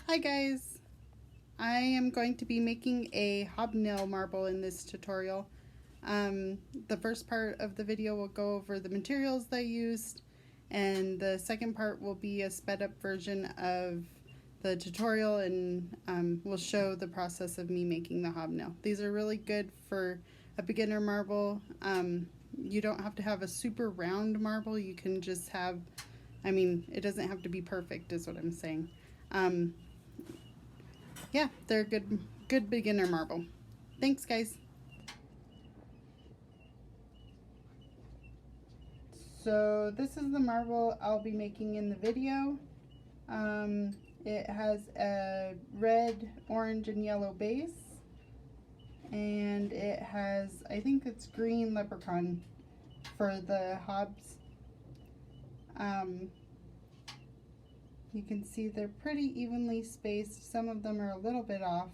Hi guys! I am going to be making a hobnail marble in this tutorial. The first part of the video will go over the materials that I used, and the second part will be a sped up version of the tutorial, and will show the process of me making the hobnail. These are really good for a beginner marble. You don't have to have a super round marble. You can just have, it doesn't have to be perfect is what I'm saying. Yeah, they're a good beginner marble. Thanks, guys. So this is the marble I'll be making in the video. It has a red, orange, and yellow base. And it has, I think it's green leprechaun for the hobs. You can see they're pretty evenly spaced. Some of them are a little bit off.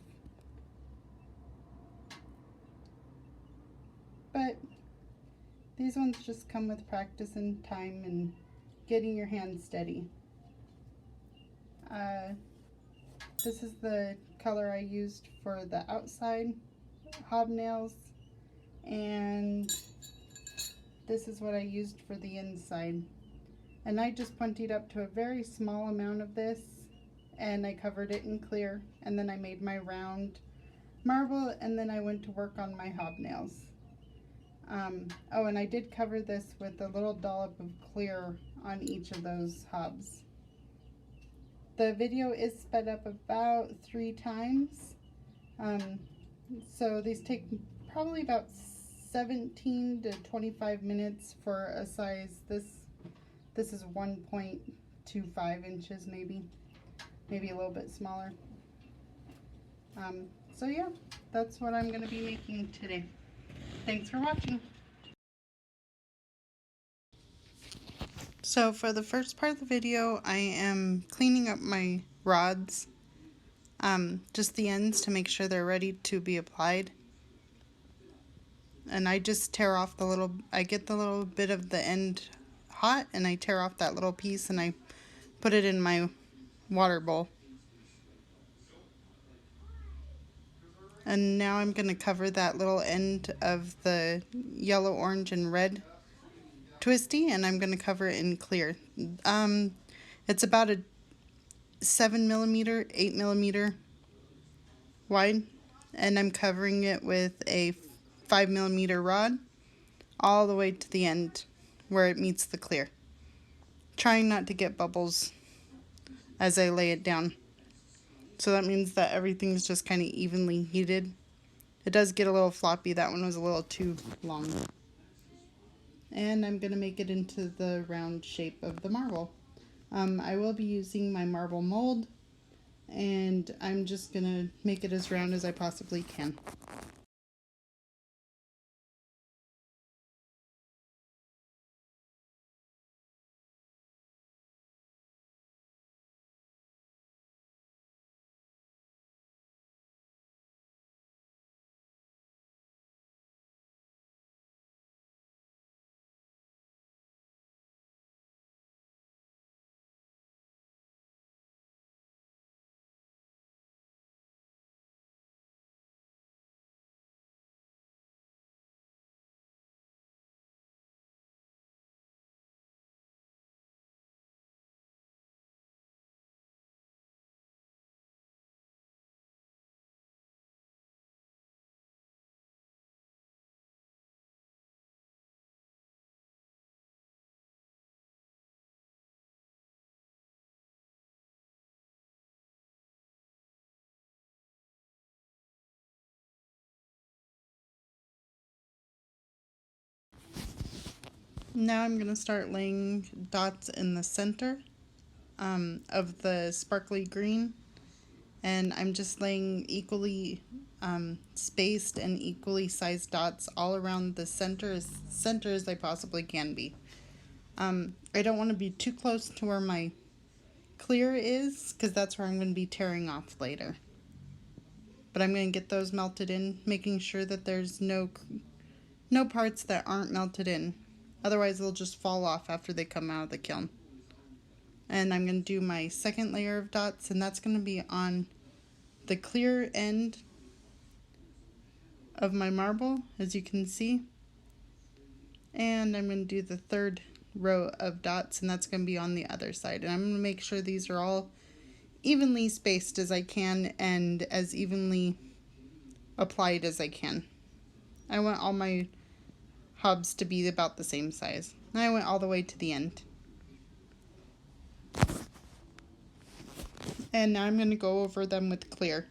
But these ones just come with practice and time and getting your hand steady. This is the color I used for the outside hobnails, and this is what I used for the inside. And I just puntied up to a very small amount of this, and I covered it in clear, and then I made my round marble, and then I went to work on my hobnails. Oh, and I did cover this with a little dollop of clear on each of those hobs. The video is sped up about 3 times. So these take probably about 17 to 25 minutes for a size. This is 1.25 inches, maybe a little bit smaller. So yeah, that's what I'm going to be making today. Thanks for watching. So for the first part of the video, I am cleaning up my rods, just the ends to make sure they're ready to be applied. And I just tear off I get the little bit of the end hot, and I tear off that little piece and I put it in my water bowl. And now I'm going to cover that little end of the yellow, orange, and red twisty, and I'm going to cover it in clear. It's about a 7mm, 8mm wide, and I'm covering it with a 5mm rod all the way to the end where it meets the clear, trying not to get bubbles as I lay it down. So that means that everything's just kind of evenly heated. It does get a little floppy. That one was a little too long. And I'm going to make it into the round shape of the marble. I will be using my marble mold, and I'm just going to make it as round as I possibly can. Now I'm going to start laying dots in the center of the sparkly green, and I'm just laying equally spaced and equally sized dots all around the center as I possibly can be. I don't want to be too close to where my clear is, because that's where I'm going to be tearing off later. But I'm going to get those melted in, making sure that there's no parts that aren't melted in. Otherwise they'll just fall off after they come out of the kiln. And I'm going to do my second layer of dots, and that's going to be on the clear end of my marble, as you can see. And I'm going to do the third row of dots, and that's going to be on the other side. And I'm going to make sure these are all evenly spaced as I can and as evenly applied as I can. I want all my hubs to be about the same size. And I went all the way to the end. And now I'm going to go over them with clear.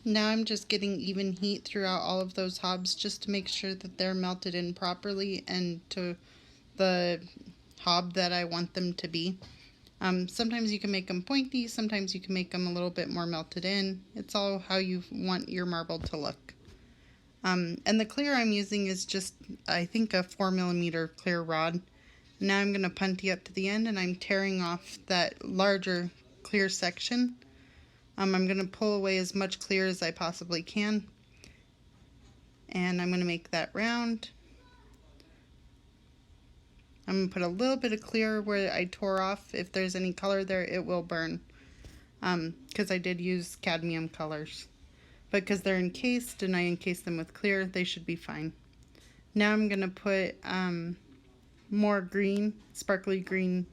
Now I'm just getting even heat throughout all of those hobs just to make sure that they're melted in properly and to the hob that I want them to be. Sometimes you can make them pointy, sometimes you can make them a little bit more melted in. It's all how you want your marble to look. And the clear I'm using is just, I think, a 4mm clear rod. Now I'm going to punty up to the end, and I'm tearing off that larger clear section. I'm going to pull away as much clear as I possibly can. And I'm going to make that round. I'm going to put a little bit of clear where I tore off. If there's any color there, it will burn. Because I did use cadmium colors. But because they're encased and I encased them with clear, they should be fine. Now I'm going to put more green, sparkly green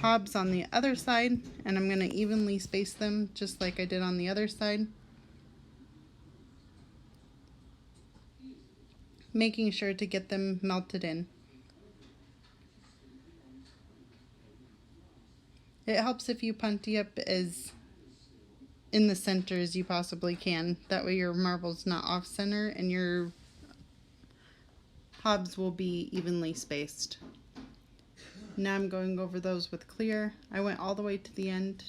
hobs on the other side, and I'm going to evenly space them just like I did on the other side, making sure to get them melted in. It helps if you punty up as in the center as you possibly can. That way your marble's not off center and your hobs will be evenly spaced. Now I'm going over those with clear. I went all the way to the end,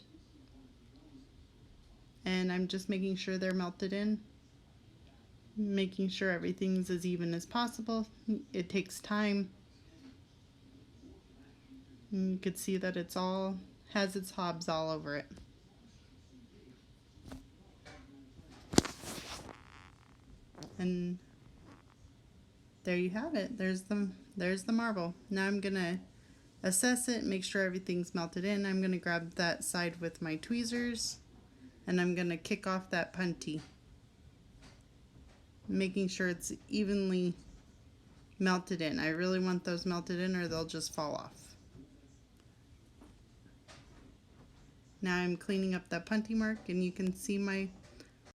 and I'm just making sure they're melted in, making sure everything's as even as possible. It takes time. And you could see that it's all has its hobs all over it. And there you have it. There's the marble. Now I'm gonna assess it, make sure everything's melted in. I'm gonna grab that side with my tweezers, and I'm gonna kick off that punty, making sure it's evenly melted in. I really want those melted in or they'll just fall off. Now I'm cleaning up that punty mark, and you can see my